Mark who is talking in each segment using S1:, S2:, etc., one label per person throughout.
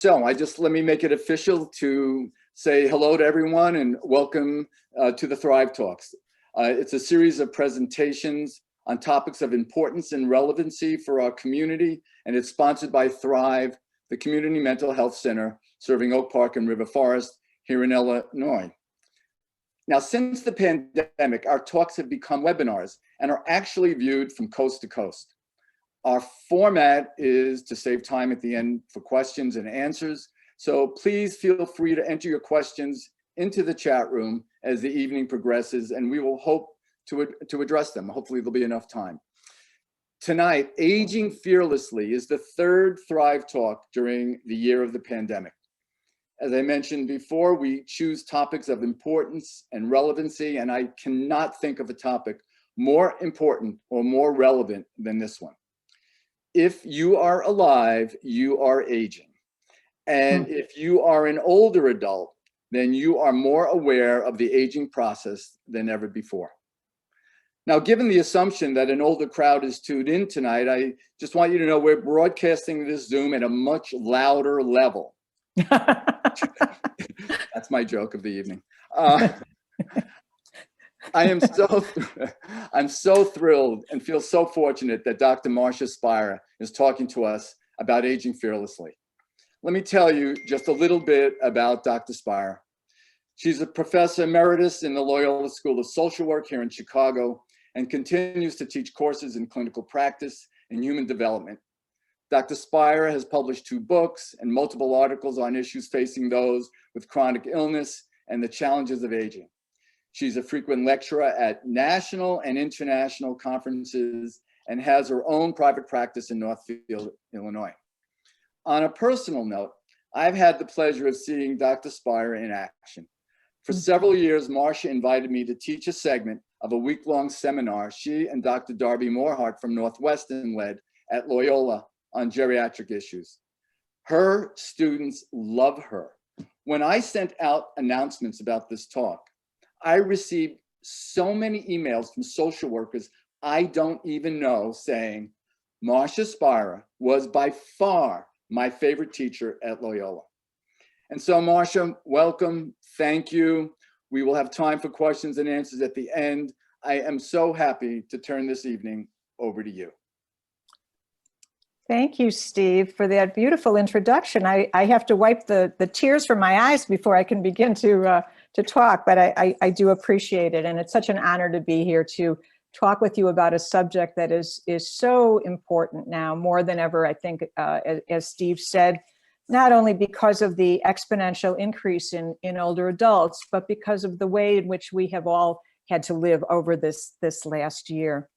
S1: So let me make it official to say hello to everyone and welcome to the Thrive Talks. It's a series of presentations on topics of importance and relevancy for our community, and it's sponsored by Thrive, the Community Mental Health Center serving Oak Park and River Forest here in Illinois. Now, since the pandemic, our talks have become webinars and are actually viewed from coast to coast. Our format is to save time at the end for questions and answers. So please feel free to enter your questions into the chat room as the evening progresses, and we will hope to address them. Hopefully there'll be enough time. Tonight, Aging Fearlessly is the third Thrive Talk during the year of the pandemic. As I mentioned before, we choose topics of importance and relevancy, and I cannot think of a topic more important or more relevant than this one. If you are alive, you are aging. And if you are an older adult, then you are more aware of the aging process than ever before. Now, given the assumption that an older crowd is tuned in tonight, I just want you to know we're broadcasting this Zoom at a much louder level. That's my joke of the evening. I'm so thrilled and feel so fortunate that Dr. Marcia Spira is talking to us about aging fearlessly. Let me tell you just a little bit about Dr. Spira. She's a Professor Emeritus in the Loyola School of Social Work here in Chicago and continues to teach courses in clinical practice and human development. Dr. Spira has published 2 books and multiple articles on issues facing those with chronic illness and the challenges of aging. She's a frequent lecturer at national and international conferences and has her own private practice in Northfield, Illinois. On a personal note, I've had the pleasure of seeing Dr. Spira in action. For several years, Marcia invited me to teach a segment of a week-long seminar she and Dr. Darby Morehart from Northwestern led at Loyola on geriatric issues. Her students love her. When I sent out announcements about this talk, I received so many emails from social workers I don't even know saying, Marcia Spira was by far my favorite teacher at Loyola. And so Marcia, welcome, thank you. We will have time for questions and answers at the end. I am so happy to turn this evening over to you.
S2: Thank you, Steve, for that beautiful introduction. I have to wipe the tears from my eyes before I can begin to talk, but I do appreciate it. And it's such an honor to be here to talk with you about a subject that is so important now, more than ever, I think, as Steve said, not only because of the exponential increase in older adults, but because of the way in which we have all had to live over this last year.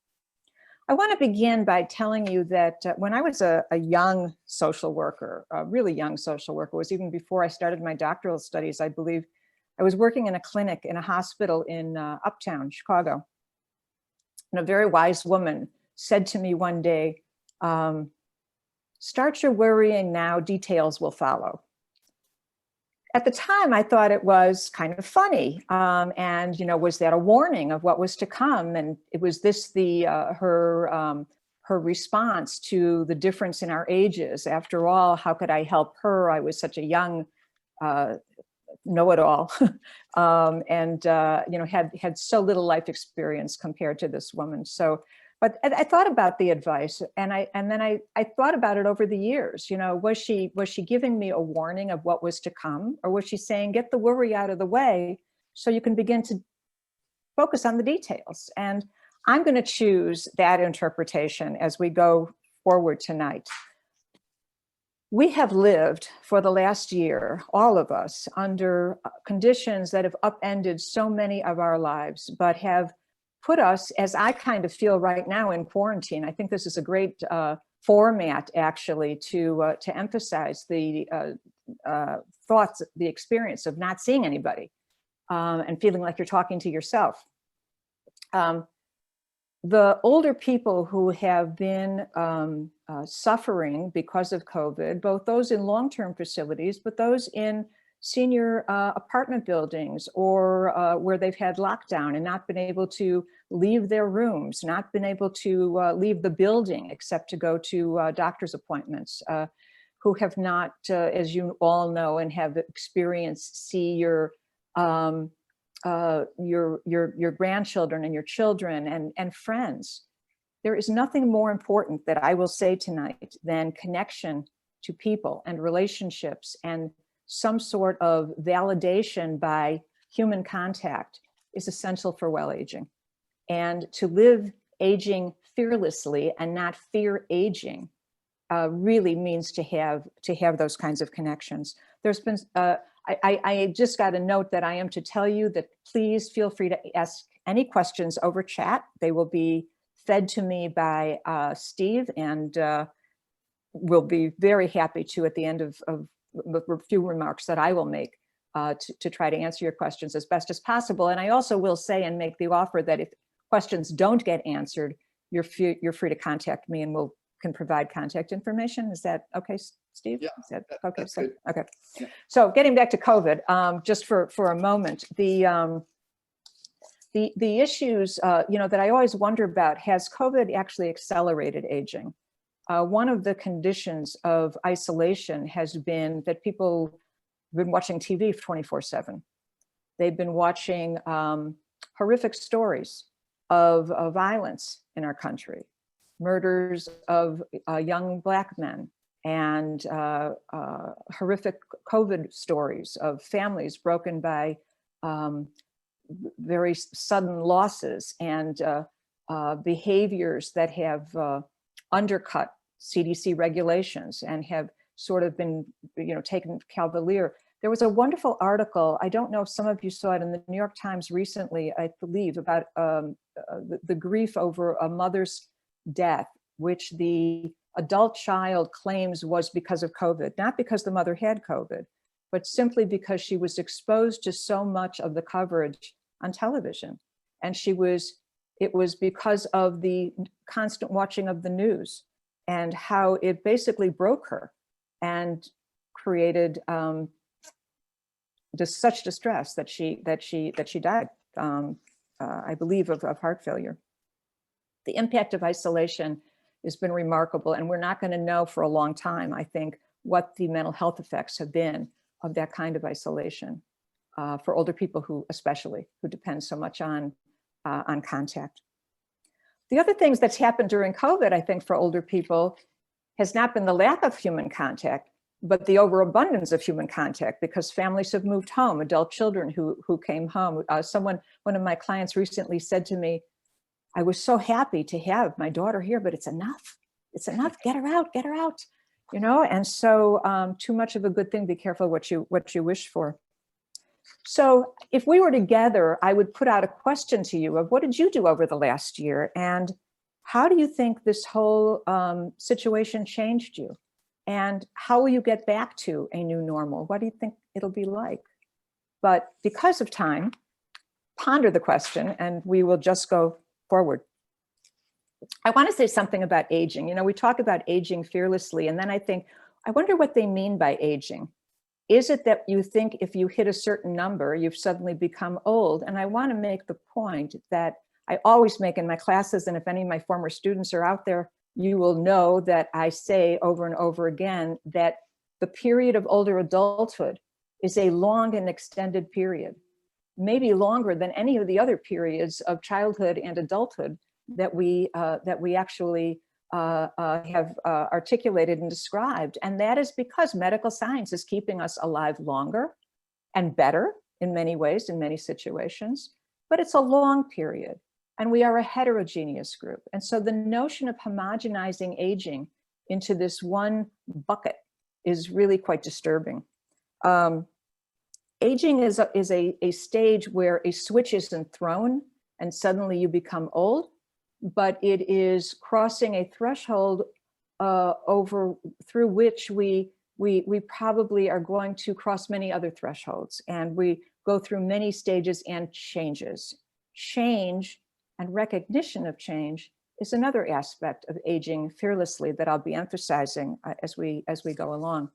S2: I want to begin by telling you that when I was a young social worker, a really young social worker, it was even before I started my doctoral studies, I believe, I was working in a clinic in a hospital in Uptown, Chicago. And a very wise woman said to me one day, start your worrying now, details will follow. At the time, I thought it was kind of funny. And, was that a warning of what was to come? And it was this her response to the difference in our ages. After all, how could I help her? I was such a young know-it-all and had so little life experience compared to this woman. But I thought about the advice, and then I thought about it over the years. Was she giving me a warning of what was to come, or was she saying, get the worry out of the way so you can begin to focus on the details? And I'm going to choose that interpretation as we go forward tonight. We have lived for the last year, all of us, under conditions that have upended so many of our lives, but have put us, as I kind of feel right now, in quarantine. I think this is a great format, actually, to emphasize the thoughts, the experience of not seeing anybody and feeling like you're talking to yourself. The older people who have been suffering because of COVID, both those in long-term facilities, but those in senior apartment buildings or where they've had lockdown and not been able to leave their rooms, not been able to leave the building except to go to doctor's appointments, who have not, as you all know and have experienced, see your grandchildren and your children and friends. There is nothing more important that I will say tonight than connection to people and relationships, and some sort of validation by human contact is essential for well aging. And to live aging fearlessly and not fear aging really means to have those kinds of connections. There's been, I just got a note that I am to tell you that please feel free to ask any questions over chat. They will be fed to me by Steve, and we'll be very happy to, at the end of the few remarks that I will make, to try to answer your questions as best as possible. And I also will say and make the offer that if questions don't get answered, you're free to contact me, and can provide contact information. Is that okay, Steve?
S1: Yeah,
S2: is that okay?
S1: that's good.
S2: Okay.
S1: Yeah.
S2: So getting back to COVID, just for a moment, the issues that I always wonder about: has COVID actually accelerated aging? One of the conditions of isolation has been that people have been watching TV 24/7. They've been watching horrific stories of violence in our country, murders of young Black men, and horrific COVID stories of families broken by very sudden losses and behaviors that have undercut CDC regulations and have sort of been, taken cavalier. There was a wonderful article, I don't know if some of you saw it, in the New York Times recently, I believe, about the grief over a mother's death, which the adult child claims was because of COVID, not because the mother had COVID, but simply because she was exposed to so much of the coverage on television. And it was because of the constant watching of the news and how it basically broke her and created just such distress that she died, I believe, of heart failure. The impact of isolation has been remarkable, and we're not going to know for a long time, I think, what the mental health effects have been of that kind of isolation for older people especially who depend so much on contact. The other things that's happened during COVID, I think, for older people has not been the lack of human contact, but the overabundance of human contact, because families have moved home, adult children who came home. One of my clients recently said to me, "I was so happy to have my daughter here, but it's enough. It's enough. Get her out. Get her out." And so too much of a good thing. Be careful what you wish for. So if we were together, I would put out a question to you of what did you do over the last year, and how do you think this whole situation changed you, and how will you get back to a new normal? What do you think it'll be like? But because of time, ponder the question, and we will just go forward. I want to say something about aging. We talk about aging fearlessly, and then I think, I wonder what they mean by aging. Is it that you think if you hit a certain number, you've suddenly become old? And I want to make the point that I always make in my classes, and if any of my former students are out there, you will know that I say over and over again that the period of older adulthood is a long and extended period, maybe longer than any of the other periods of childhood and adulthood that we actually have articulated and described. And that is because medical science is keeping us alive longer and better in many ways, in many situations, but it's a long period. And we are a heterogeneous group. And so the notion of homogenizing aging into this one bucket is really quite disturbing. Aging is a stage where a switch isn't thrown and suddenly you become old, but it is crossing a threshold through which we probably are going to cross many other thresholds, and we go through many stages and changes. Change and recognition of change is another aspect of aging fearlessly that I'll be emphasizing as we go along.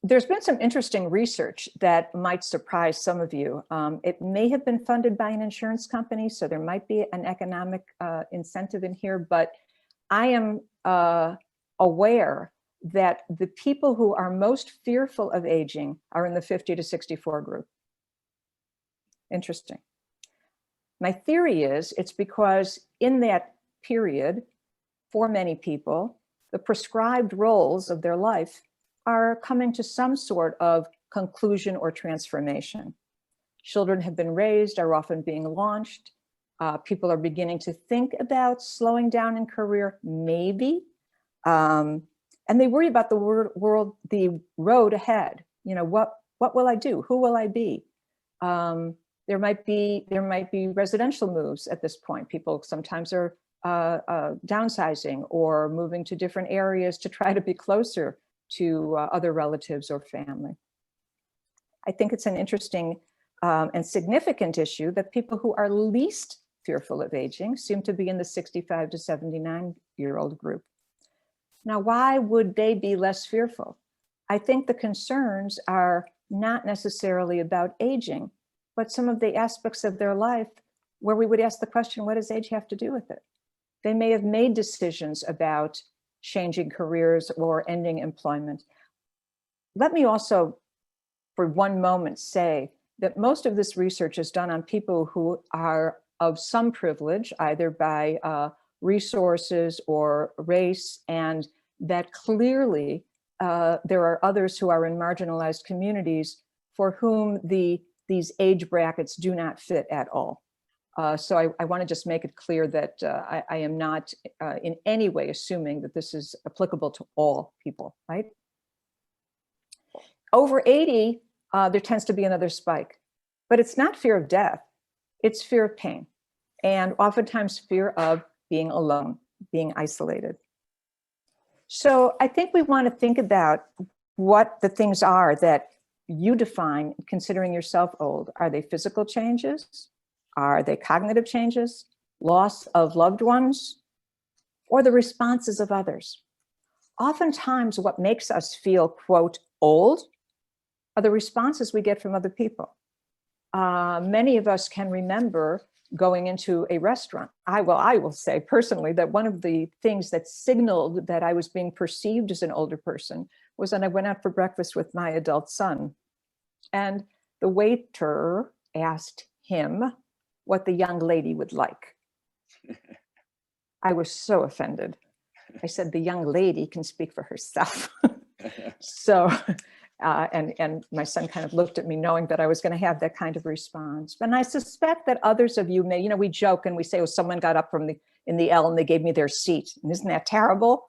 S2: There's been some interesting research that might surprise some of you. It may have been funded by an insurance company, so there might be an economic incentive in here, but I am aware that the people who are most fearful of aging are in the 50 to 64 group. Interesting. My theory is it's because in that period, for many people, the prescribed roles of their life are coming to some sort of conclusion or transformation. Children have been raised, are often being launched. People are beginning to think about slowing down in career, maybe. And they worry about the road ahead. You know, what will I do? Who will I be? There might be residential moves at this point. People sometimes are downsizing or moving to different areas to try to be closer to other relatives or family. I think it's an interesting and significant issue that people who are least fearful of aging seem to be in the 65 to 79-year-old group. Now, why would they be less fearful? I think the concerns are not necessarily about aging, but some of the aspects of their life where we would ask the question, what does age have to do with it? They may have made decisions about changing careers or ending employment. Let me also, for one moment, say that most of this research is done on people who are of some privilege, either by resources or race, and that clearly there are others who are in marginalized communities for whom these age brackets do not fit at all. So I want to just make it clear that I am not in any way assuming that this is applicable to all people, right? Over 80, there tends to be another spike, but it's not fear of death, it's fear of pain, and oftentimes fear of being alone, being isolated. So I think we want to think about what the things are that you define considering yourself old. Are they physical changes? Are they cognitive changes, loss of loved ones, or the responses of others? Oftentimes what makes us feel, quote, old are the responses we get from other people. Many of us can remember going into a restaurant. I will say personally that one of the things that signaled that I was being perceived as an older person was when I went out for breakfast with my adult son. And the waiter asked him what the young lady would like. I was so offended. I said, the young lady can speak for herself. So, and my son kind of looked at me knowing that I was going to have that kind of response. And I suspect that others of you may, you know, we joke and we say, oh, someone got up in the L and they gave me their seat. And isn't that terrible?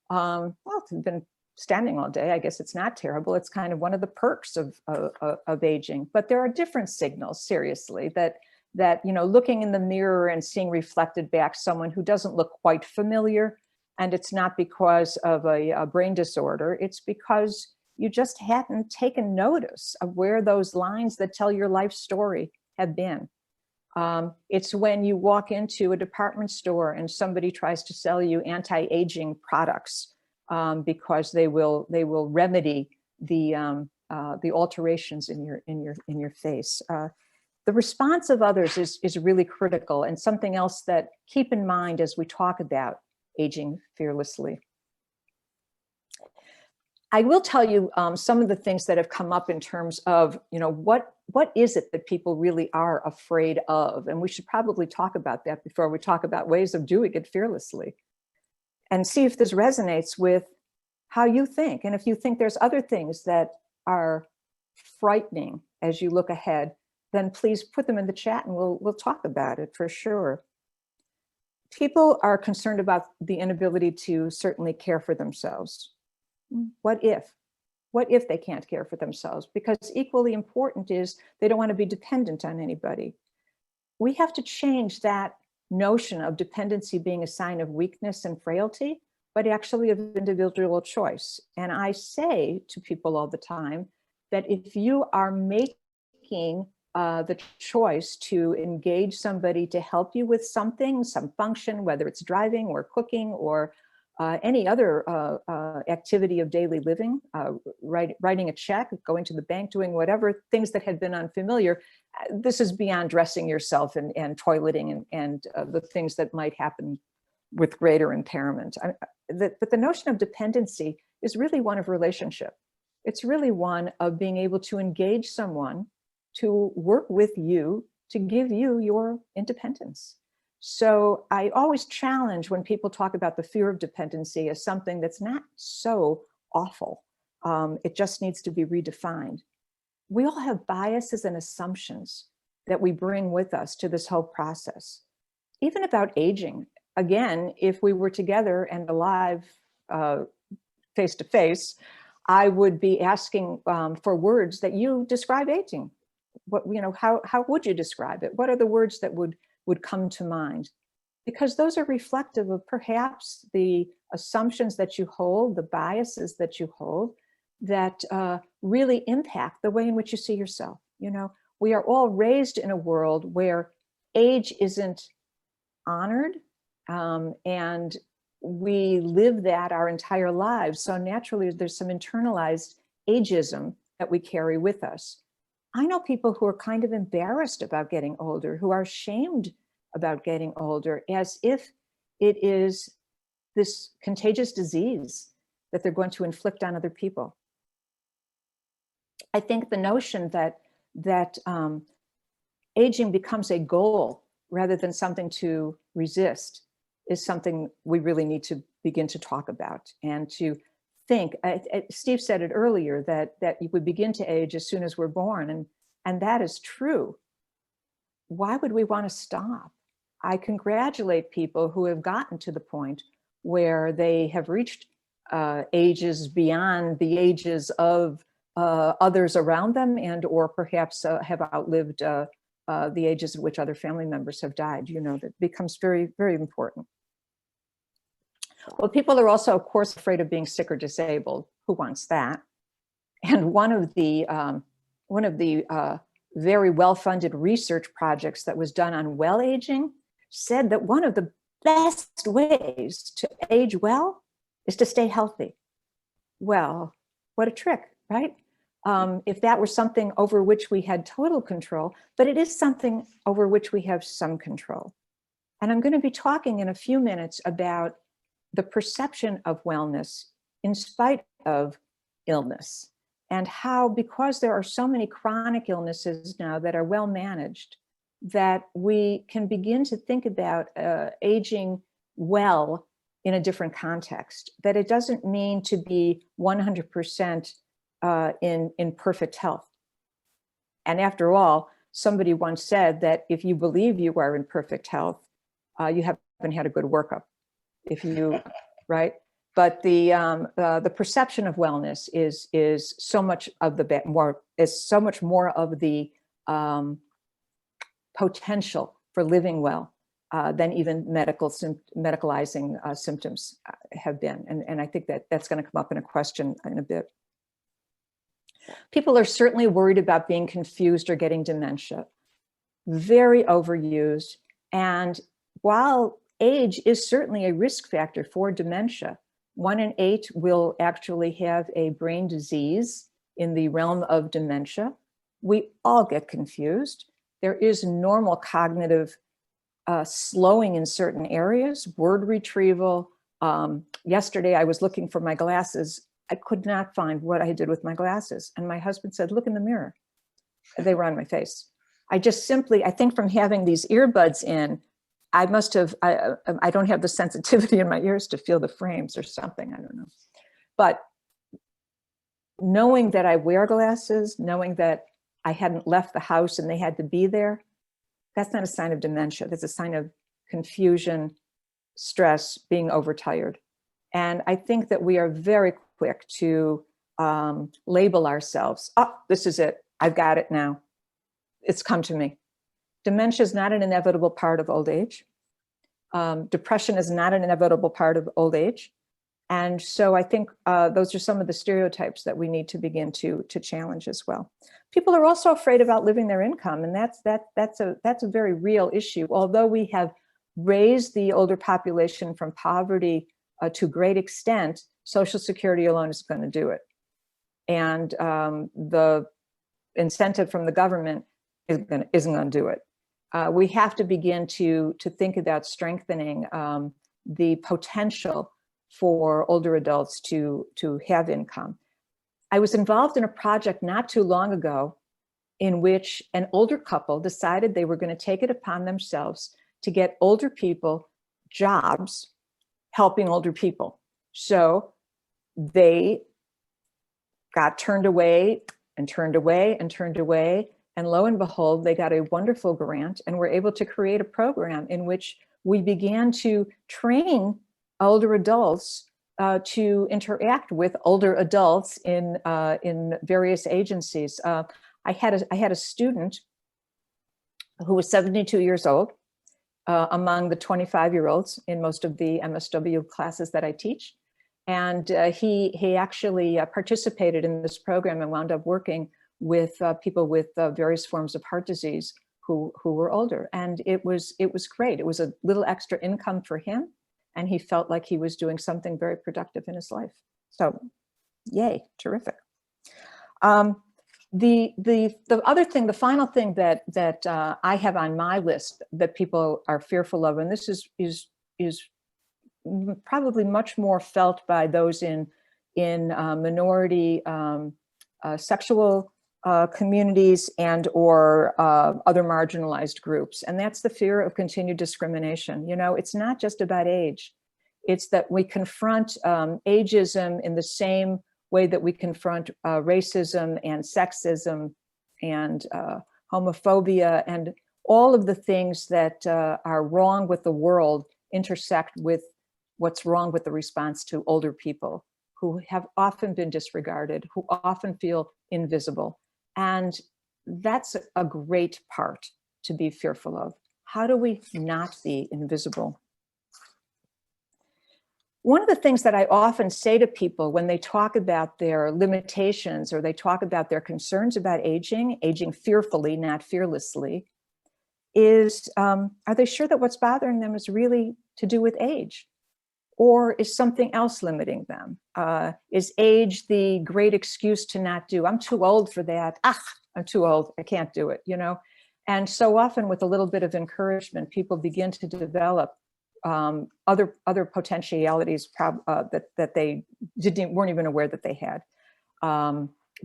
S2: Well, I've been standing all day. I guess it's not terrible. It's kind of one of the perks of aging. But there are different signals, seriously, that, you know, looking in the mirror and seeing reflected back someone who doesn't look quite familiar, and it's not because of a brain disorder, it's because you just hadn't taken notice of where those lines that tell your life story have been. It's when you walk into a department store and somebody tries to sell you anti-aging products because they will remedy the alterations in your face. The response of others is really critical, and something else that keep in mind as we talk about aging fearlessly. I will tell you some of the things that have come up in terms of, you know, what is it that people really are afraid of? And we should probably talk about that before we talk about ways of doing it fearlessly, and see if this resonates with how you think. And if you think there's other things that are frightening as you look ahead, then please put them in the chat and we'll talk about it for sure. People are concerned about the inability to certainly care for themselves. What if they can't care for themselves? Because equally important is they don't want to be dependent on anybody. We have to change that notion of dependency being a sign of weakness and frailty, but actually of individual choice. And I say to people all the time that if you are making the choice to engage somebody to help you with something, some function, whether it's driving or cooking or any other activity of daily living, writing a check, going to the bank, doing whatever, things that had been unfamiliar. This is beyond dressing yourself and toileting and the things that might happen with greater impairment. But the notion of dependency is really one of relationship. It's really one of being able to engage someone to work with you to give you your independence. So I always challenge when people talk about the fear of dependency as something that's not so awful. It just needs to be redefined. We all have biases and assumptions that we bring with us to this whole process. Even about aging, again, if we were together and alive face to face, I would be asking for words that you describe aging. What, how would you describe it? What are the words that would come to mind? Because those are reflective of perhaps the assumptions that you hold, the biases that you hold, that really impact the way in which you see yourself. We are all raised in a world where age isn't honored, and we live that our entire lives. So naturally, there's some internalized ageism that we carry with us. I know people who are kind of embarrassed about getting older, who are ashamed about getting older, as if it is this contagious disease that they're going to inflict on other people. I think the notion that aging becomes a goal rather than something to resist is something we really need to begin to talk about and to think. Steve said it earlier, that we begin to age as soon as we're born, and that is true. Why would we want to stop? I congratulate people who have gotten to the point where they have reached ages beyond the ages of others around them, and or perhaps have outlived the ages at which other family members have died. That becomes very, very important. Well, people are also, of course, afraid of being sick or disabled. Who wants that? And one of the very well-funded research projects that was done on well aging said that one of the best ways to age well is to stay healthy. Well, what a trick, right? If that were something over which we had total control, but it is something over which we have some control. And I'm going to be talking in a few minutes about the perception of wellness in spite of illness, and how, because there are so many chronic illnesses now that are well managed, that we can begin to think about aging well in a different context, that it doesn't mean to be 100% in perfect health. And after all, somebody once said that if you believe you are in perfect health, you haven't had a good workup. Right? But the perception of wellness is so much of so much more of the potential for living well than even medicalizing symptoms have been. And I think that's going to come up in a question in a bit. People are certainly worried about being confused or getting dementia. Very overused. And while age is certainly a risk factor for dementia, 1 in 8 will actually have a brain disease in the realm of dementia. We all get confused. There is normal cognitive slowing in certain areas, word retrieval. Yesterday, I was looking for my glasses. I could not find what I did with my glasses. And my husband said, look in the mirror. They were on my face. I think from having these earbuds in, I don't have the sensitivity in my ears to feel the frames or something, I don't know. But knowing that I wear glasses, knowing that I hadn't left the house and they had to be there, that's not a sign of dementia. That's a sign of confusion, stress, being overtired. And I think that we are very quick to label ourselves. Oh, this is it. I've got it now. It's come to me. Dementia is not an inevitable part of old age. Depression is not an inevitable part of old age. And so I think those are some of the stereotypes that we need to begin to challenge as well. People are also afraid of outliving their income, and that's a very real issue. Although we have raised the older population from poverty to a great extent, Social Security alone is going to do it. And the incentive from the government isn't going to do it. We have to begin to think about strengthening the potential for older adults to have income. I was involved in a project not too long ago in which an older couple decided they were going to take it upon themselves to get older people jobs helping older people. So they got turned away and turned away and turned away. And lo and behold, they got a wonderful grant and were able to create a program in which we began to train older adults to interact with older adults in various agencies. I had a student who was 72 years old among the 25-year-olds in most of the MSW classes that I teach. And he actually participated in this program and wound up working with people with various forms of heart disease who were older. And it was great. It was a little extra income for him. And he felt like he was doing something very productive in his life. So yay, terrific. The other thing, the final thing that I have on my list that people are fearful of, and this is probably much more felt by those in minority sexual communities and or other marginalized groups, and that's the fear of continued discrimination. You know, it's not just about age; it's that we confront ageism in the same way that we confront racism and sexism and homophobia, and all of the things that are wrong with the world intersect with what's wrong with the response to older people who have often been disregarded, who often feel invisible. And that's a great part to be fearful of. How do we not be invisible? One of the things that I often say to people when they talk about their limitations or they talk about their concerns about aging fearfully, not fearlessly, is are they sure that what's bothering them is really to do with age? Or is something else limiting them? Is age the great excuse to not do? I'm too old for that. I'm too old. I can't do it, you know? And so often with a little bit of encouragement, people begin to develop other potentialities that they weren't even aware that they had.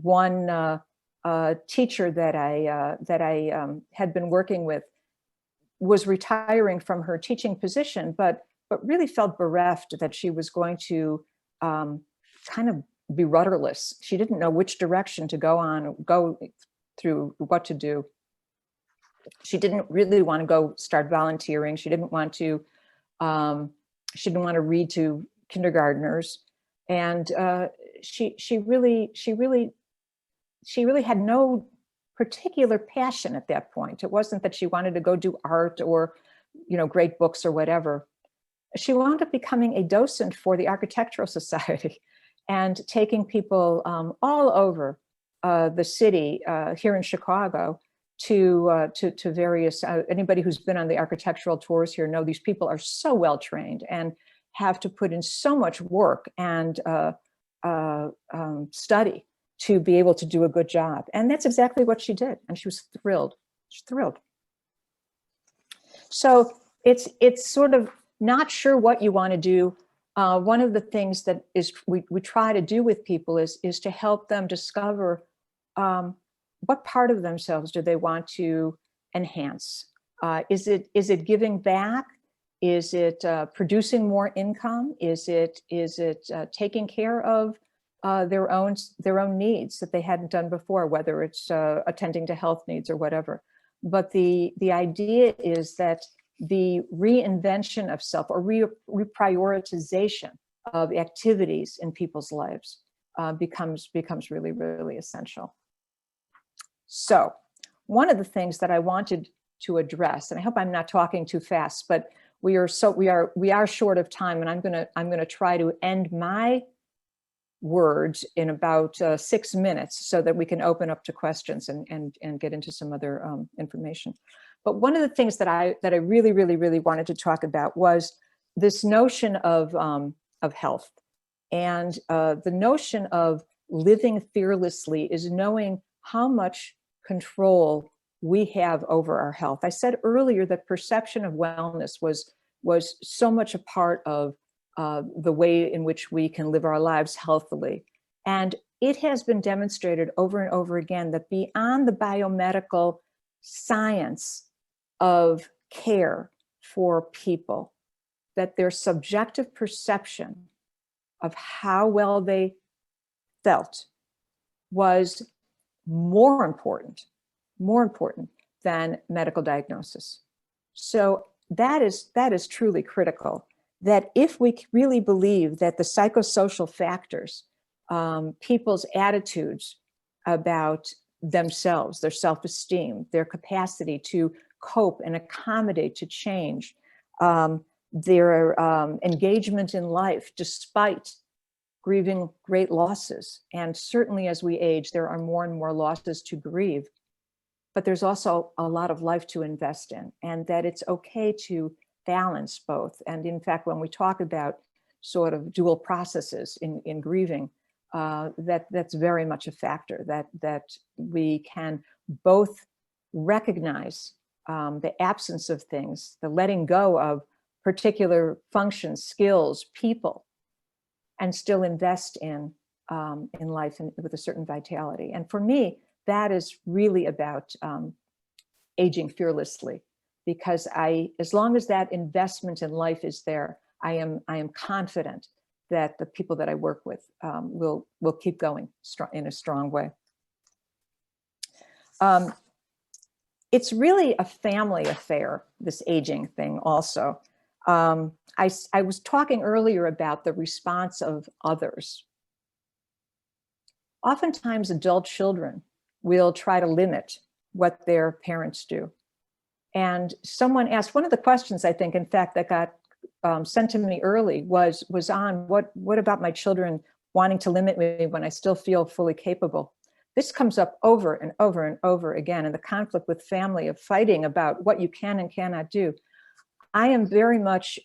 S2: One teacher that I had been working with was retiring from her teaching position, but really felt bereft that she was going to kind of be rudderless. She didn't know which direction to go through, what to do. She didn't really want to go start volunteering. She didn't want to read to kindergartners, and she really had no particular passion at that point. It wasn't that she wanted to go do art or, you know, great books or whatever. She wound up becoming a docent for the Architectural Society and taking people all over the city here in Chicago to various, anybody who's been on the architectural tours here know these people are so well trained and have to put in so much work and study to be able to do a good job. And that's exactly what she did. And she was thrilled. She's thrilled. So it's sort of not sure what you want to do. One of the things that we try to do with people is to help them discover what part of themselves do they want to enhance? Is it giving back? Is it producing more income? Is it taking care of their own needs that they hadn't done before, whether it's attending to health needs or whatever? But the idea is that the reinvention of self or reprioritization of activities in people's lives becomes really, really essential. So one of the things that I wanted to address, and I hope I'm not talking too fast, but we are short of time, and I'm gonna try to end my words in about 6 minutes so that we can open up to questions and get into some other information. But one of the things that I really, really, really wanted to talk about was this notion of health, and the notion of living fearlessly is knowing how much control we have over our health. I said earlier that perception of wellness was was so much a part of the way in which we can live our lives healthily. And it has been demonstrated over and over again that beyond the biomedical science of care for people, that their subjective perception of how well they felt was more important than medical diagnosis. So that is truly critical, that if we really believe that the psychosocial factors, people's attitudes about themselves, their self-esteem, their capacity to cope and accommodate to change, their engagement in life despite grieving great losses. And certainly as we age, there are more and more losses to grieve, but there's also a lot of life to invest in, and that it's okay to balance both. And in fact, when we talk about sort of dual processes in grieving, that's very much a factor, that we can both recognize the absence of things, the letting go of particular functions, skills, people, and still invest in life and with a certain vitality. And for me, that is really about aging fearlessly, because as long as that investment in life is there, I am confident that the people that I work with will keep going in a strong way. It's really a family affair, this aging thing also. I was talking earlier about the response of others. Oftentimes adult children will try to limit what their parents do. And someone asked, one of the questions I think, in fact, that got sent to me early was on what about my children wanting to limit me when I still feel fully capable? This comes up over and over and over again in the conflict with family of fighting about what you can and cannot do. I am very much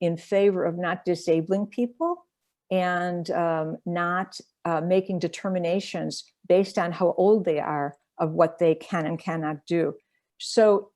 S2: in favor of not disabling people and not making determinations based on how old they are of what they can and cannot do. So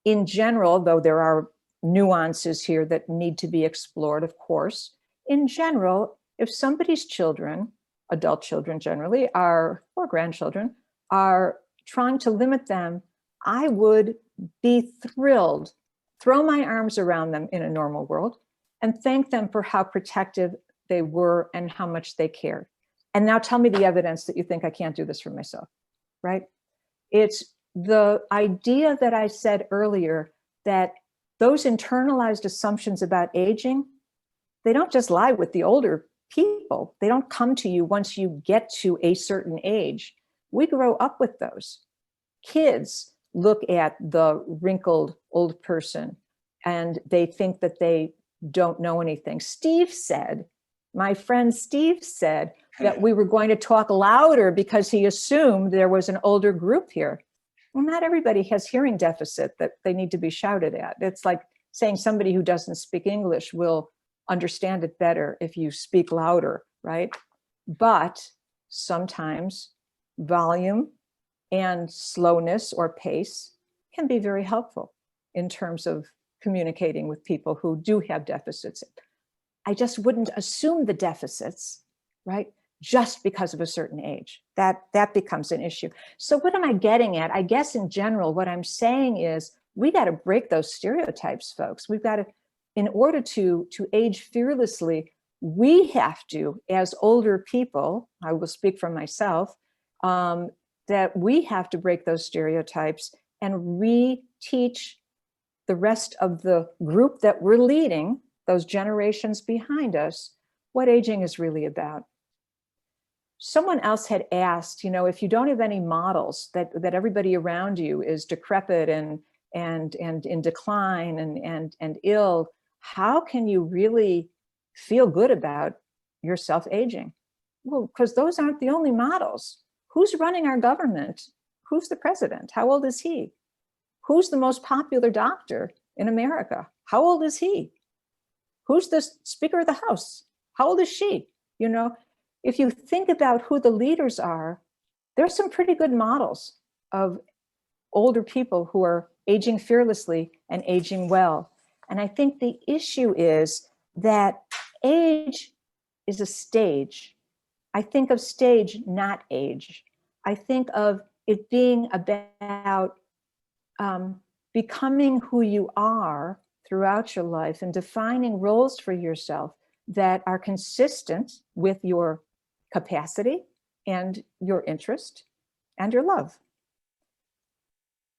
S2: in general, though there are nuances here that need to be explored, of course, in general, if somebody's children, adult children generally, or grandchildren, are trying to limit them, I would be thrilled, throw my arms around them in a normal world, and thank them for how protective they were and how much they cared. And now tell me the evidence that you think I can't do this for myself, right? It's the idea that I said earlier, that those internalized assumptions about aging, they don't just lie with the older people. They don't come to you once you get to a certain age. We grow up with those. Kids look at the wrinkled old person and they think that they don't know anything. My friend Steve said that we were going to talk louder because he assumed there was an older group here. Well, not everybody has hearing deficit that they need to be shouted at. It's like saying somebody who doesn't speak English will understand it better if you speak louder, right? But sometimes volume and slowness or pace can be very helpful in terms of communicating with people who do have deficits. I just wouldn't assume the deficits, right? Just because of a certain age. That becomes an issue. So what am I getting at? I guess in general, what I'm saying is we got to break those stereotypes, folks. We've got to, in order to age fearlessly, we have to, as older people, I will speak for myself, that we have to break those stereotypes and re-teach the rest of the group that we're leading, those generations behind us, what aging is really about. Someone else had asked, if you don't have any models, that everybody around you is decrepit and in decline and ill, how can you really feel good about yourself aging? Well, because those aren't the only models. Who's running our government? Who's the president? How old is he? Who's the most popular doctor in America? How old is he? Who's the Speaker of the House? How old is she? If you think about who the leaders are, there's some pretty good models of older people who are aging fearlessly and aging well. And I think the issue is that age is a stage. I think of stage, not age. I think of it being about becoming who you are throughout your life and defining roles for yourself that are consistent with your capacity and your interest and your love.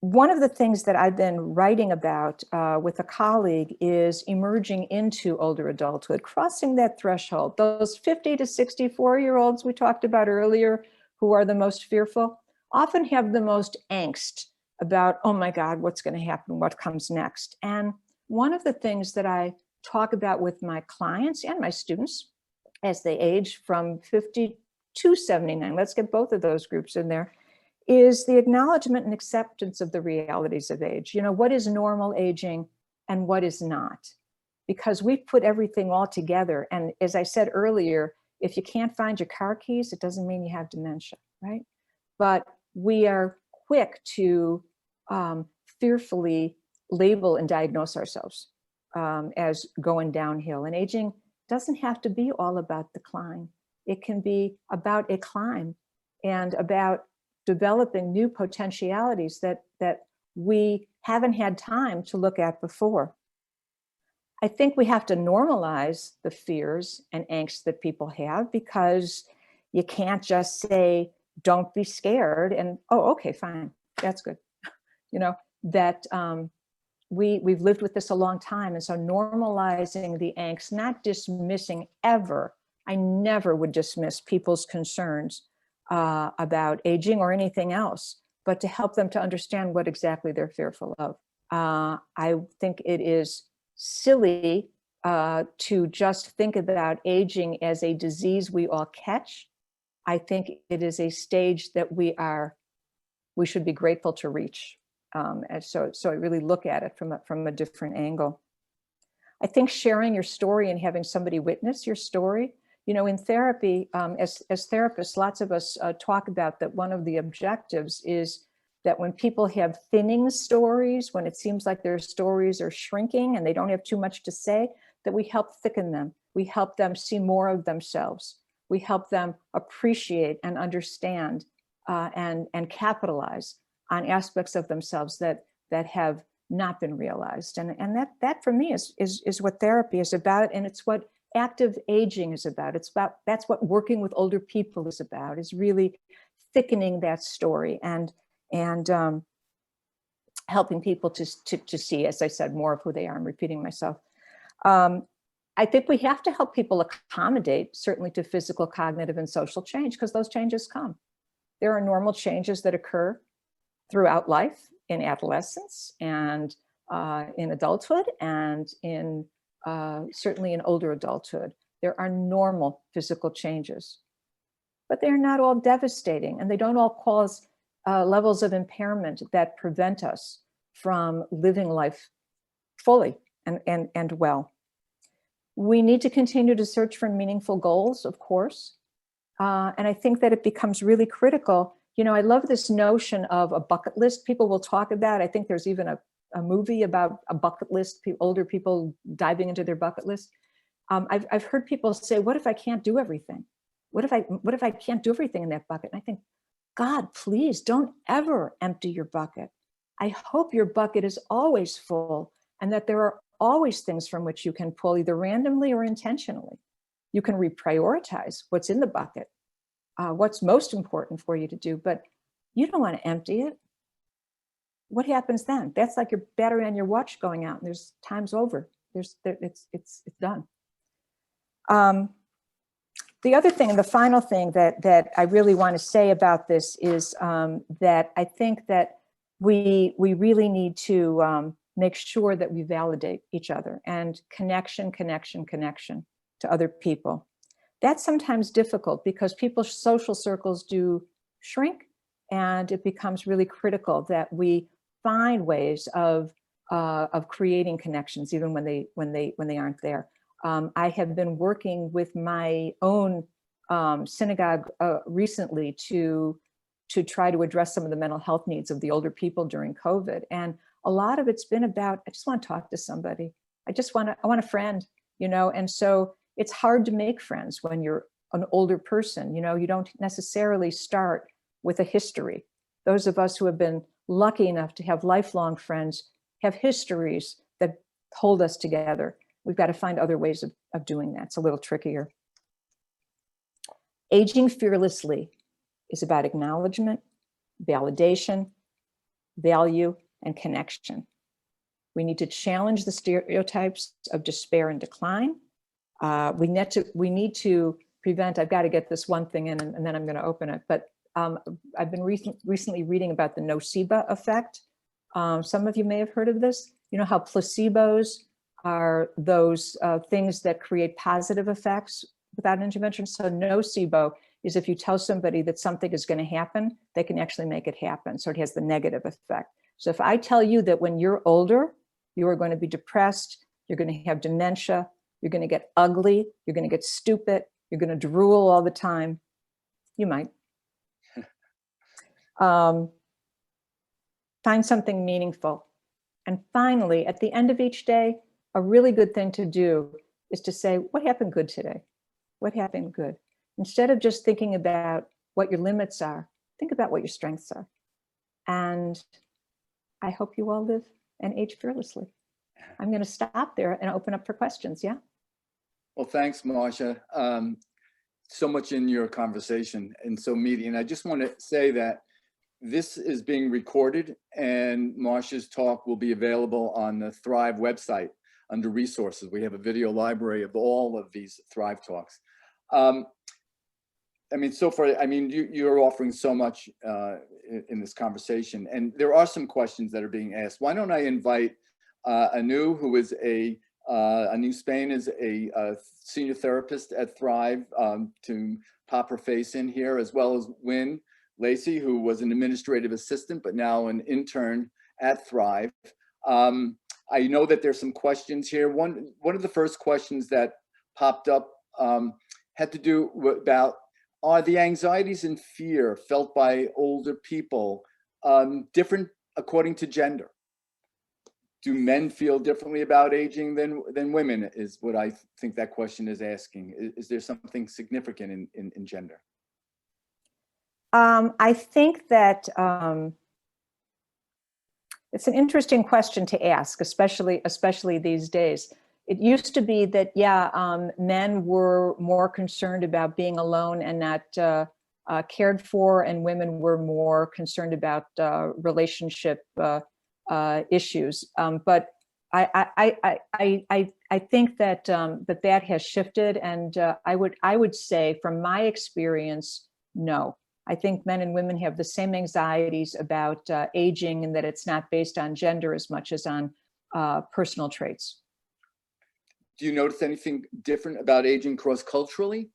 S2: One of the things that I've been writing about with a colleague is emerging into older adulthood, crossing that threshold. Those 50 to 64-year-olds we talked about earlier, who are the most fearful, often have the most angst about, oh my God, what's going to happen? What comes next? And one of the things that I talk about with my clients and my students as they age from 50 to 79, let's get both of those groups in there, is the acknowledgement and acceptance of the realities of age. You know, what is normal aging and what is not? Because we've put everything all together. And as I said earlier, if you can't find your car keys, it doesn't mean you have dementia, right? But we are quick to fearfully label and diagnose ourselves as going downhill. And aging doesn't have to be all about decline. It can be about a climb and about developing new potentialities that we haven't had time to look at before. I think we have to normalize the fears and angst that people have, because you can't just say, don't be scared, and, oh, okay, fine, that's good. You know, that we've lived with this a long time. And so normalizing the angst, not dismissing ever. I never would dismiss people's concerns about aging or anything else, but to help them to understand what exactly they're fearful of. I think it is silly to just think about aging as a disease we all catch. I think it is a stage that we should be grateful to reach. And so I really look at it from a different angle. I think sharing your story and having somebody witness your story, you know, in therapy, as therapists, lots of us talk about that one of the objectives is that when people have thinning stories, when it seems like their stories are shrinking and they don't have too much to say, that we help thicken them. We help them see more of themselves. We help them appreciate and understand and capitalize on aspects of themselves that have not been realized. And that for me is what therapy is about. And it's what active aging is about. That's what working with older people is about, is really thickening that story and helping people to see, as I said, more of who they are. I'm repeating myself. I think we have to help people accommodate, certainly, to physical, cognitive, and social change, because those changes come. There are normal changes that occur throughout life, in adolescence and in adulthood, and in certainly in older adulthood. There are normal physical changes, but they're not all devastating, and they don't all cause levels of impairment that prevent us from living life fully and well. We need to continue to search for meaningful goals, of course. And I think that it becomes really critical. You know, I love this notion of a bucket list. People will talk about, I think there's even a movie about a bucket list, older people diving into their bucket list. I've heard people say, what if I can't do everything? What if I can't do everything in that bucket? And I think, God, please don't ever empty your bucket. I hope your bucket is always full, and that there are always things from which you can pull, either randomly or intentionally. You can reprioritize what's in the bucket, what's most important for you to do, but you don't want to empty it. What happens then? That's like your battery on your watch going out, and there's time's over. It's done. The other thing, and the final thing that I really want to say about this is that I think that we really need to make sure that we validate each other, and connection to other people. That's sometimes difficult because people's social circles do shrink, and it becomes really critical that we find ways of creating connections, even when they aren't there. I have been working with my own synagogue recently to try to address some of the mental health needs of the older people during COVID. And a lot of it's been about, I just want to talk to somebody. I want a friend, you know? And so it's hard to make friends when you're an older person. You know, you don't necessarily start with a history. Those of us who have been lucky enough to have lifelong friends have histories that hold us together. We've got to find other ways of doing that. It's a little trickier. Aging fearlessly is about acknowledgement, validation, value, and connection. We need to challenge the stereotypes of despair and decline. We need to prevent, I've got to get this one thing in and then I'm going to open it, but I've been recently reading about the nocebo effect. Some of you may have heard of this. You know how placebos are those things that create positive effects without intervention. So nocebo is if you tell somebody that something is going to happen, they can actually make it happen. So it has the negative effect. So if I tell you that when you're older, you are going to be depressed, you're going to have dementia, you're going to get ugly, you're going to get stupid, you're going to drool all the time, you might. Find something meaningful. And finally, at the end of each day, a really good thing to do is to say, what happened good today? What happened good? Instead of just thinking about what your limits are, think about what your strengths are. And I hope you all live and age fearlessly. I'm going to stop there and open up for questions. Yeah.
S1: Well, thanks, Marcia. So much in your conversation and so meaty. And I just want to say that this is being recorded and Marcia's talk will be available on the Thrive website under resources. We have a video library of all of these Thrive talks. I mean, so far, I mean, you're offering so much in this conversation, and there are some questions that are being asked. Why don't I invite Anu, who is Anu Spain is a senior therapist at Thrive, to pop her face in here, as well as Wynn Lacey, who was an administrative assistant, but now an intern at Thrive. I know that there's some questions here. One of the first questions that popped up had to do about, are the anxieties and fear felt by older people different according to gender? Do men feel differently about aging than women, is what I think that question is asking. Is there something significant in gender?
S2: I think that it's an interesting question to ask, especially these days. It used to be that, yeah, men were more concerned about being alone and not cared for, and women were more concerned about relationship issues. But I think that that has shifted, and I would say, from my experience, no. I think men and women have the same anxieties about aging, and that it's not based on gender as much as on personal traits.
S1: Do you notice anything different about aging cross-culturally?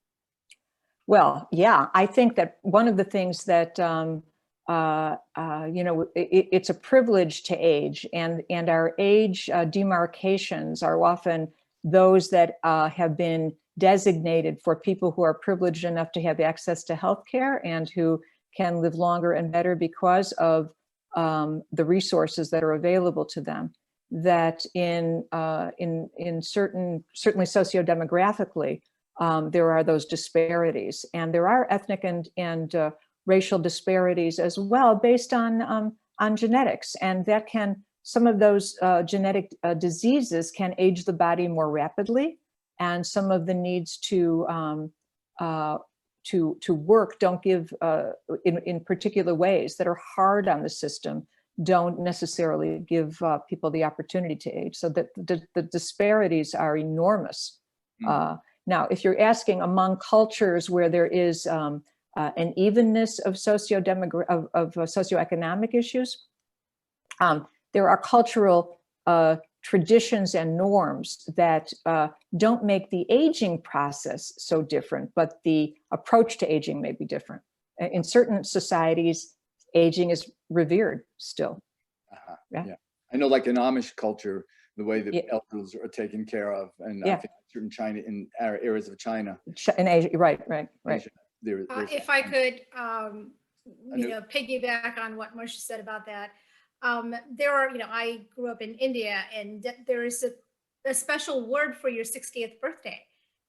S2: Well, yeah, I think that one of the things that, you know, it's a privilege to age, and our age demarcations are often those that have been designated for people who are privileged enough to have access to healthcare and who can live longer and better because of the resources that are available to them. That in certainly sociodemographically, there are those disparities, and there are ethnic and racial disparities as well, based on genetics, and that can, some of those genetic diseases can age the body more rapidly, and some of the needs to work don't give in particular ways that are hard on the system, don't necessarily give people the opportunity to age. So that the disparities are enormous. Now, if you're asking among cultures where there is an evenness of socioeconomic issues, there are cultural traditions and norms that don't make the aging process so different, but the approach to aging may be different. In certain societies, aging is revered still.
S1: Yeah. I know, like in Amish culture, the way that elders are taken care of, and I think certain China, in areas of China.
S2: In Asia, right.
S1: Asia,
S3: if I could, you know, piggyback on what Marcia said about that. There are, you know, I grew up in India, and there is a special word for your 60th birthday.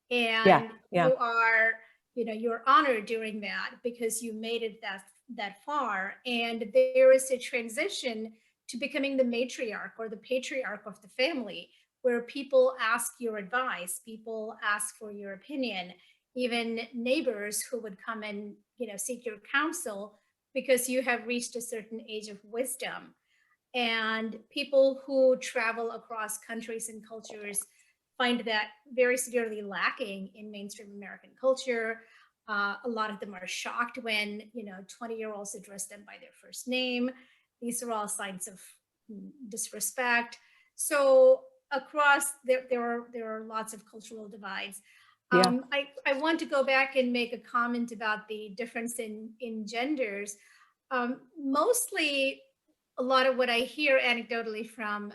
S2: Yeah,
S3: And
S2: yeah,
S3: you are, you're honored during that because you made it that far. And there is a transition to becoming the matriarch or the patriarch of the family, where people ask your advice, people ask for your opinion, even neighbors who would come and, seek your counsel because you have reached a certain age of wisdom. And people who travel across countries and cultures find that very severely lacking in mainstream American culture. A lot of them are shocked when 20-year-olds address them by their first name. These are all signs of disrespect. So across there are lots of cultural divides.
S2: yeah,
S3: I want to go back and make a comment about the difference in genders. Mostly, a lot of what I hear anecdotally from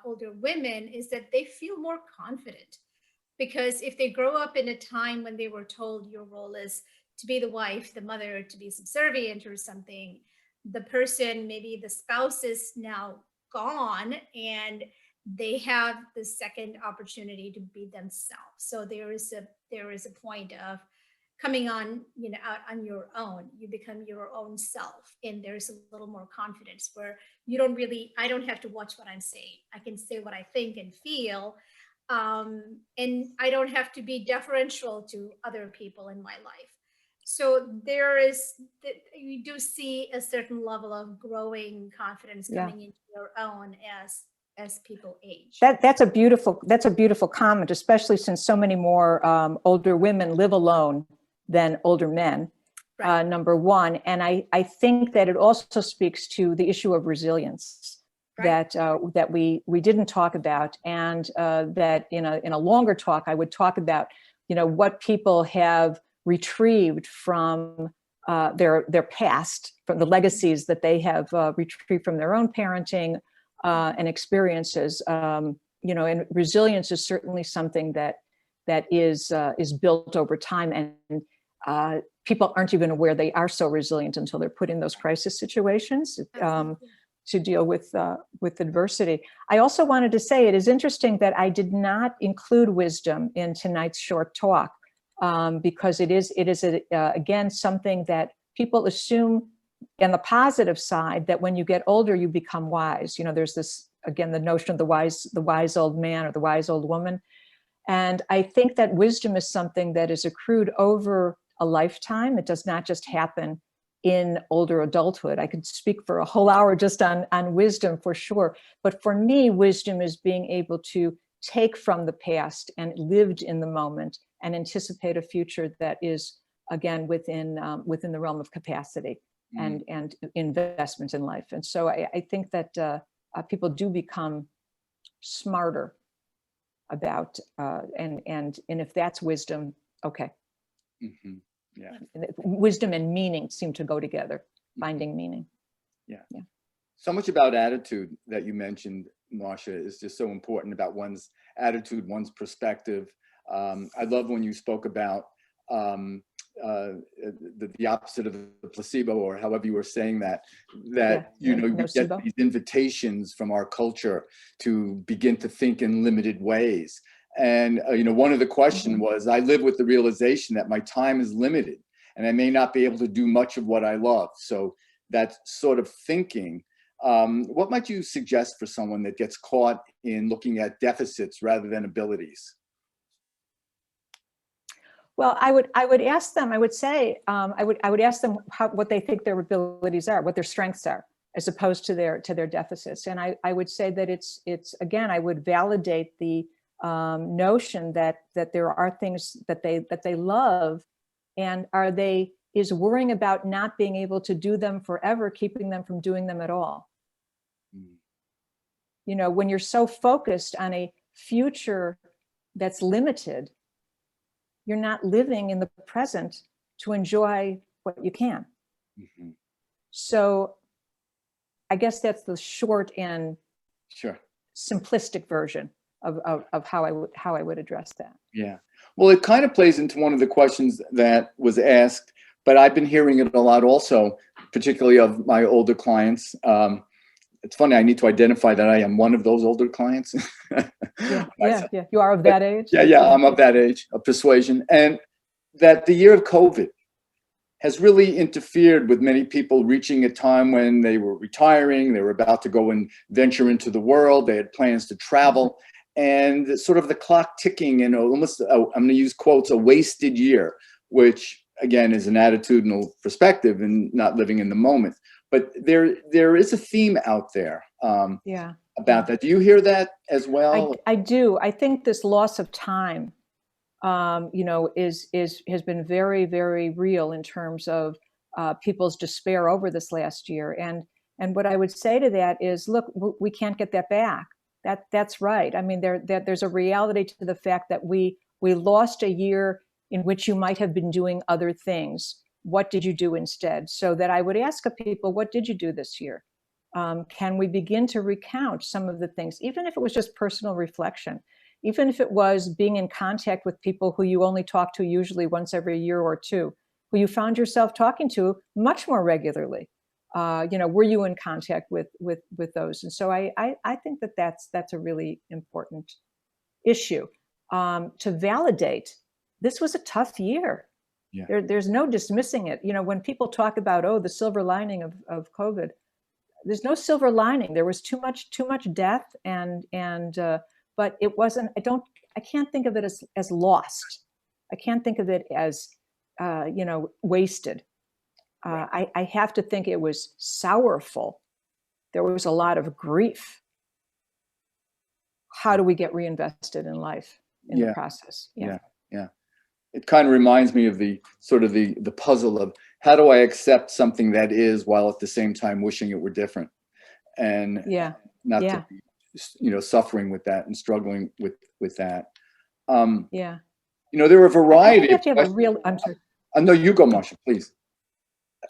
S3: older women is that they feel more confident, because if they grow up in a time when they were told your role is to be the wife, the mother, to be subservient or something, the person, maybe the spouse, is now gone and they have the second opportunity to be themselves. So there is a point of coming on, out on your own. You become your own self, and there's a little more confidence where I don't have to watch what I'm saying. I can say what I think and feel, and I don't have to be deferential to other people in my life. So you do see a certain level of growing confidence
S2: yeah.
S3: coming into your own as people age.
S2: That's a beautiful comment, especially since so many more older women live alone than older men.
S3: Right.
S2: Number one, and I think that it also speaks to the issue of resilience.
S3: Right.
S2: That we didn't talk about, and that in a longer talk I would talk about, what people have retrieved from their past, from the legacies that they have retrieved from their own parenting and experiences. And resilience is certainly something that is built over time, and people aren't even aware they are so resilient until they're put in those crisis situations. To deal with adversity. I also wanted to say it is interesting that I did not include wisdom in tonight's short talk, because it is again something that people assume on the positive side, that when you get older you become wise. There's this, again, the notion of the wise old man or the wise old woman, and I think that wisdom is something that is accrued over a lifetime. It does not just happen in older adulthood. I could speak for a whole hour just on wisdom, for sure. But for me, wisdom is being able to take from the past and lived in the moment and anticipate a future that is, again, within the realm of capacity and investment in life. And so I think that people do become smarter about, and if that's wisdom, okay.
S1: Mm-hmm. Yeah.
S2: Wisdom and meaning seem to go together, finding meaning.
S1: Yeah.
S2: Yeah.
S1: So much about attitude that you mentioned, Marcia, is just so important, about one's attitude, one's perspective. I love when you spoke about the opposite of the placebo, or however you were saying that we get these invitations from our culture to begin to think in limited ways. And one of the questions was, I live with the realization that my time is limited and I may not be able to do much of what I love. So that sort of thinking, what might you suggest for someone that gets caught in looking at deficits rather than abilities?
S2: Well, I would ask them, I would ask them what they think their abilities are, what their strengths are, as opposed to their deficits. And I would say that it's again, I would validate the notion that there are things that they love, and is worrying about not being able to do them forever keeping them from doing them at all. When you're so focused on a future that's limited, you're not living in the present to enjoy what you can. So I guess that's the short and simplistic version of how I would address that. Yeah.
S1: Well, it kind of plays into one of the questions that was asked, but I've been hearing it a lot also, particularly of my older clients. it's funny, I need to identify that I am one of those older clients.
S2: Yeah. You are of that age?
S1: Yeah, I'm of that age of persuasion. And that the year of COVID has really interfered with many people reaching a time when they were retiring, they were about to go and venture into the world, they had plans to travel, and sort of the clock ticking and almost, I'm going to use quotes, a wasted year, which again is an attitudinal perspective and not living in the moment. But there is a theme out there about that. Do you hear that as well?
S2: I do. I think this loss of time, has been very, very real in terms of people's despair over this last year. And what I would say to that is, look, we can't get that back. That's right. I mean, there's a reality to the fact that we lost a year in which you might have been doing other things. What did you do instead? So that I would ask people, what did you do this year? Can we begin to recount some of the things, even if it was just personal reflection? Even if it was being in contact with people who you only talk to usually once every year or two, who you found yourself talking to much more regularly, were you in contact with those? And so I think that's a really important issue to validate. This was a tough year. Yeah. There's no dismissing it. When people talk about the silver lining of COVID, there's no silver lining. There was too much death but it wasn't, I can't think of it as lost. I can't think of it as, wasted. I have to think it was sorrowful. There was a lot of grief. How do we get reinvested in life in the process?
S1: Yeah. It kind of reminds me of the sort of the puzzle of how do I accept something that is while at the same time wishing it were different, and not to be suffering with that and struggling with that. There are a variety of questions.
S2: I'm sorry.
S1: No, you go, Marcia, please.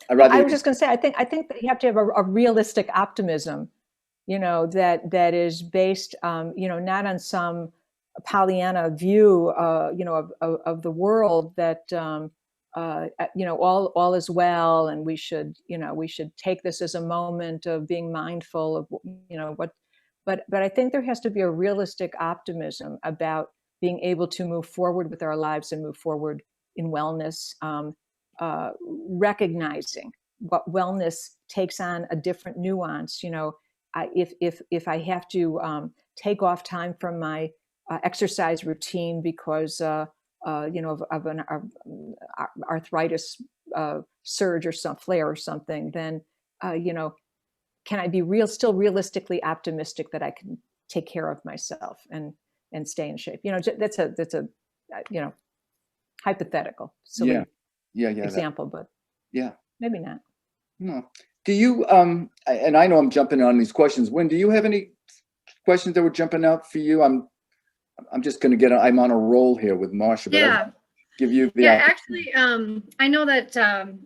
S2: I was just going to say, I think that you have to have a realistic optimism, that is based, not on some Pollyanna view, of the world that, all is well, and we should take this as a moment of being mindful of, But I think there has to be a realistic optimism about being able to move forward with our lives and move forward in wellness, recognizing what wellness takes on a different nuance. If I have to take off time from my exercise routine because of an arthritis surge or some flare or something, then can I be still realistically optimistic that I can take care of myself and stay in shape? That's a hypothetical, silly example, but maybe not.
S1: No. Do you, and I know I'm jumping on these questions. Wynn, do you have any questions that were jumping out for you? I'm just going to I'm on a roll here with Marcia, but I'll give you the
S4: actually, I know that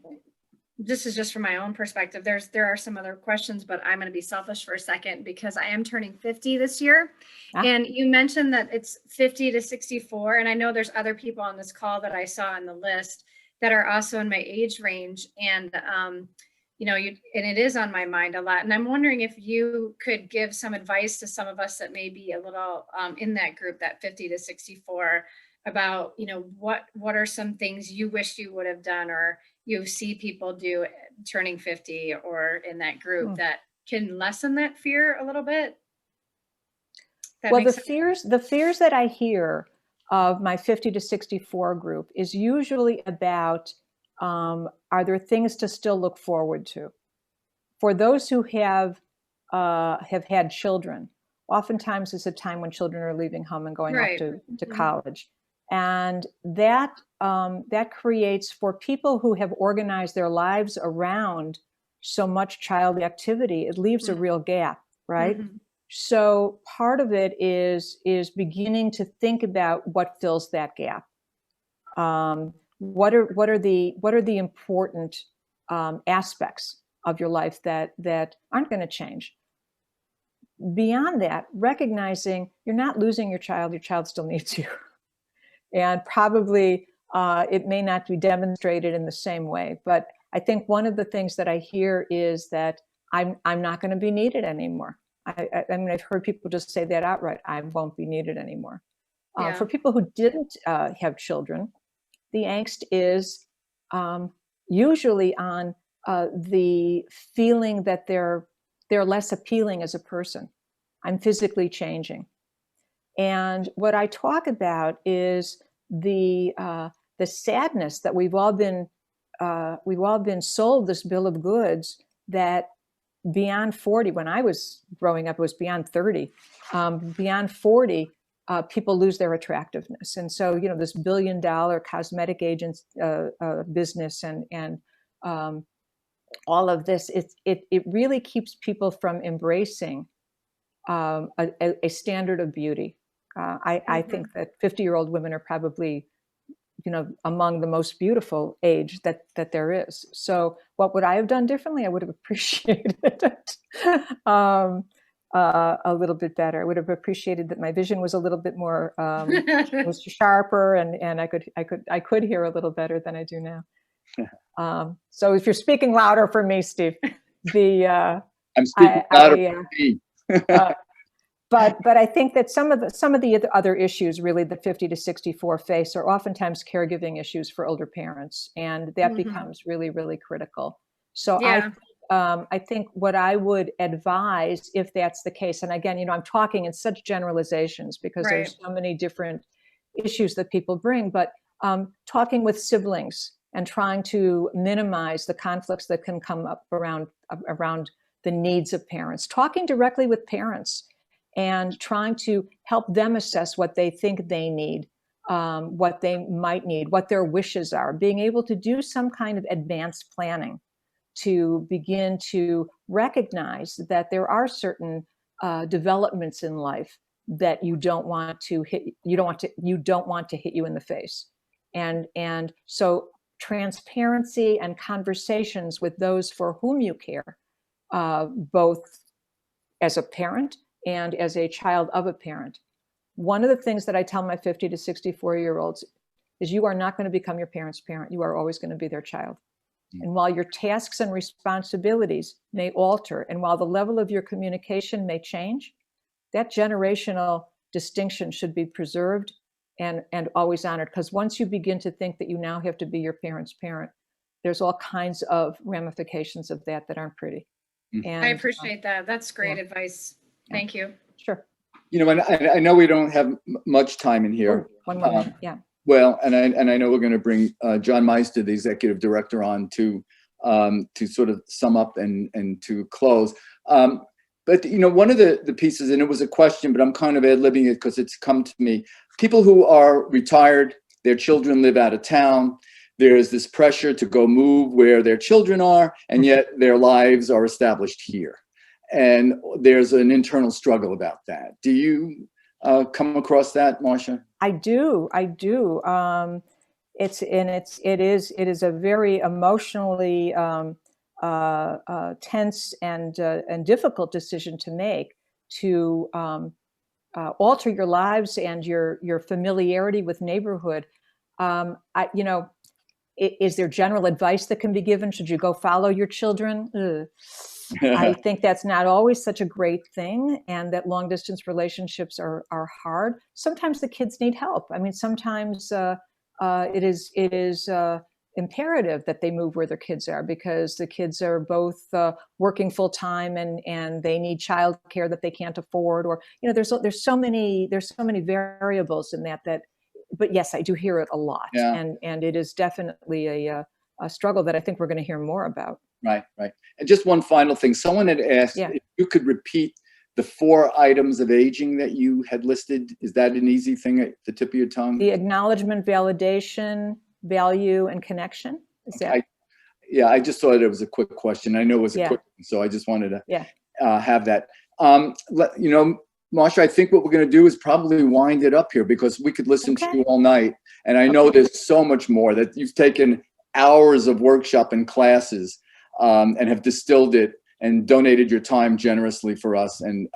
S4: this is just from my own perspective. There are some other questions, but I'm going to be selfish for a second because I am turning 50 this year. And you mentioned that it's 50 to 64. And I know there's other people on this call that I saw on the list that are also in my age range. And, and it is on my mind a lot. And I'm wondering if you could give some advice to some of us that may be a little in that group, that 50 to 64, about, what are some things you wish you would have done, or you see people do turning 50 or in that group that can lessen that fear a little bit?
S2: The fears that I hear of my 50 to 64 group is usually about, are there things to still look forward to? For those who have had children, oftentimes it's a time when children are leaving home and going off to college. And that creates, for people who have organized their lives around so much child activity, it leaves a real gap, right? So part of it is beginning to think about what fills that gap. What are the important aspects of your life that aren't going to change? Beyond that, recognizing you're not losing your child still needs you. And probably it may not be demonstrated in the same way. But I think one of the things that I hear is that I'm not going to be needed anymore. I mean, I've heard people just say that outright. I won't be needed anymore.
S4: Yeah.
S2: For people who didn't have children, the angst is usually on the feeling that they're less appealing as a person. I'm physically changing. And what I talk about is the sadness that we've all been sold this bill of goods that beyond 40, when I was growing up, it was beyond 30, beyond 40, people lose their attractiveness. And so, you know, this $1 billion cosmetic agents business and all of this, it really keeps people from embracing a standard of beauty. I think that 50-year-old women are probably, you know, among the most beautiful age that there is. So what would I have done differently? I would have appreciated it a little bit better. I would have appreciated that my vision was a little bit more was sharper, and I could hear a little better than I do now. So if you're speaking louder for me, Steve,
S1: I'm speaking louder for me.
S2: But I think that some of the other issues really that 50 to 64 face are oftentimes caregiving issues for older parents, and that becomes really, really critical. So
S4: Yeah.
S2: I think what I would advise, if that's the case, and again, you know, I'm talking in such generalizations because
S4: Right.
S2: there's so many different issues that people bring, but talking with siblings and trying to minimize the conflicts that can come up around the needs of parents, talking directly with parents and trying to help them assess what they think they need, what they might need, what their wishes are, being able to do some kind of advanced planning to begin to recognize that there are certain developments in life that you don't want to hit you in the face. And so transparency and conversations with those for whom you care, both as a parent and as a child of a parent. One of the things that I tell my 50 to 64-year-olds is you are not going to become your parent's parent. You are always going to be their child. And while your tasks and responsibilities may alter, and while the level of your communication may change, that generational distinction should be preserved and always honored. Because once you begin to think that you now have to be your parent's parent, there's all kinds of ramifications of that aren't pretty. And
S4: I appreciate that. That's great advice. Thank you.
S2: Sure.
S1: You know, and I know we don't have much time in here.
S2: One more minute, yeah.
S1: Well, and I know we're going to bring John Meister, the executive director, on to sort of sum up and to close. But you know, one of the pieces, and it was a question, but I'm kind of ad-libbing it because it's come to me. People who are retired, their children live out of town. There's this pressure to go move where their children are, and yet their lives are established here. And there's an internal struggle about that. Do you come across that, Marcia?
S2: I do. It is a very emotionally tense and difficult decision to make, to alter your lives and your familiarity with neighborhood. You know, is there general advice that can be given? Should you go follow your children? I think that's not always such a great thing, and that long distance relationships are hard. Sometimes the kids need help. I mean, sometimes it is imperative that they move where their kids are, because the kids are both working full time and they need childcare that they can't afford, or you know, there's so many variables in that. But yes, I do hear it a lot, and it is definitely a struggle that I think we're going to hear more about.
S1: Right. And just one final thing. Someone had asked if you could repeat the 4 items of aging that you had listed. Is that an easy thing at the tip of your tongue?
S2: The acknowledgement, validation, value, and connection. Is that?
S1: I just thought it was a quick question. I know it was a quick one, so I just wanted to have that. You know, Marcia, I think what we're going to do is probably wind it up here, because we could listen to you all night. And I know there's so much more, that you've taken hours of workshop and classes and have distilled it and donated your time generously for us. And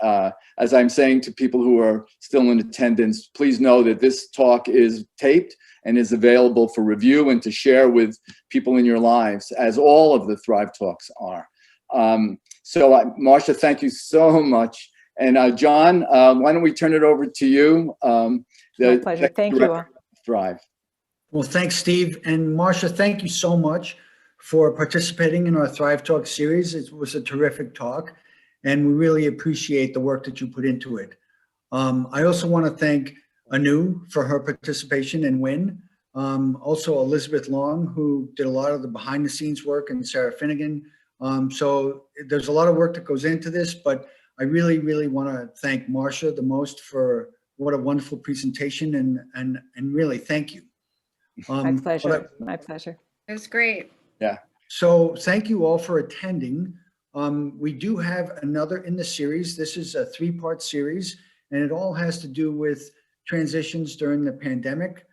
S1: as I'm saying to people who are still in attendance, please know that this talk is taped and is available for review and to share with people in your lives, as all of the Thrive Talks are. Marcia, thank you so much. And John, why don't we turn it over to you?
S2: My pleasure. Thank you all.
S1: Thrive.
S5: Well, thanks, Steve. And Marcia, thank you so much for participating in our Thrive Talk series. It was a terrific talk, and we really appreciate the work that you put into it. I also want to thank Anu for her participation and Wynn. Also Elizabeth Long, who did a lot of the behind the scenes work, and Sarah Finnegan. So there's a lot of work that goes into this, but I really, really want to thank Marcia the most for what a wonderful presentation, and really thank you.
S2: My pleasure. My pleasure.
S4: It was great.
S1: Yeah.
S5: So thank you all for attending. We do have another in the series. This is a 3-part series, and it all has to do with transitions during the pandemic.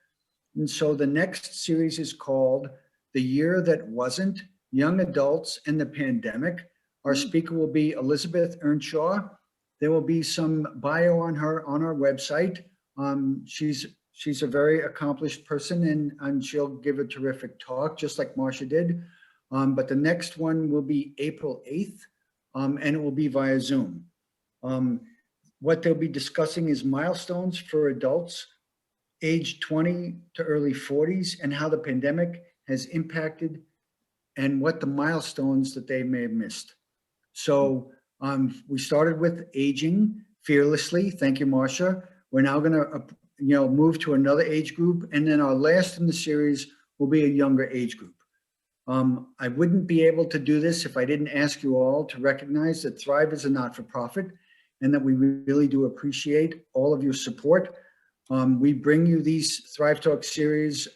S5: And so the next series is called The Year That Wasn't, Young Adults and the Pandemic. Our speaker will be Elizabeth Earnshaw. There will be some bio on her on our website. She's a very accomplished person, and she'll give a terrific talk, just like Marcia did. But the next one will be April 8th, and it will be via Zoom. What they'll be discussing is milestones for adults age 20 to early 40s, and how the pandemic has impacted and what the milestones that they may have missed. So we started with aging fearlessly. Thank you, Marcia. We're now going to move to another age group, and then our last in the series will be a younger age group. I wouldn't be able to do this if I didn't ask you all to recognize that Thrive is a not-for-profit, and that we really do appreciate all of your support. We bring you these Thrive Talk series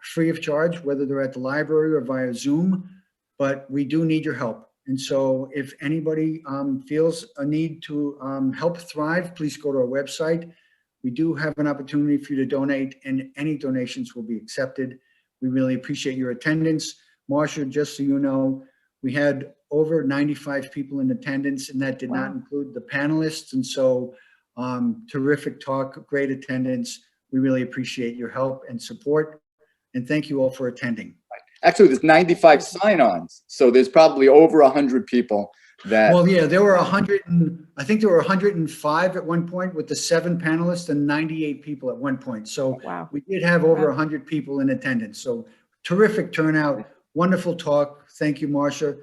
S5: free of charge, whether they're at the library or via Zoom, but we do need your help. And so if anybody feels a need to help Thrive, please go to our website. We do have an opportunity for you to donate, and any donations will be accepted. We really appreciate your attendance. Marcia, just so you know, we had over 95 people in attendance, and that did not include the panelists. And so terrific talk, great attendance. We really appreciate your help and support, and thank you all for attending.
S1: Actually, there's 95 sign-ons, so there's probably over 100 people that.
S5: Well, yeah, there were 100, and I think there were 105 at one point with the 7 panelists, and 98 people at one point. So we did have over 100 people in attendance. So terrific turnout, wonderful talk. Thank you, Marcia.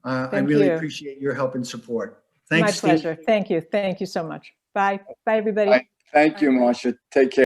S5: I really appreciate your help and support. Thanks,
S2: My pleasure. Steve. Thank you. Thank you so much. Bye. Bye, everybody.
S1: Bye. Thank you, Marcia. Take care.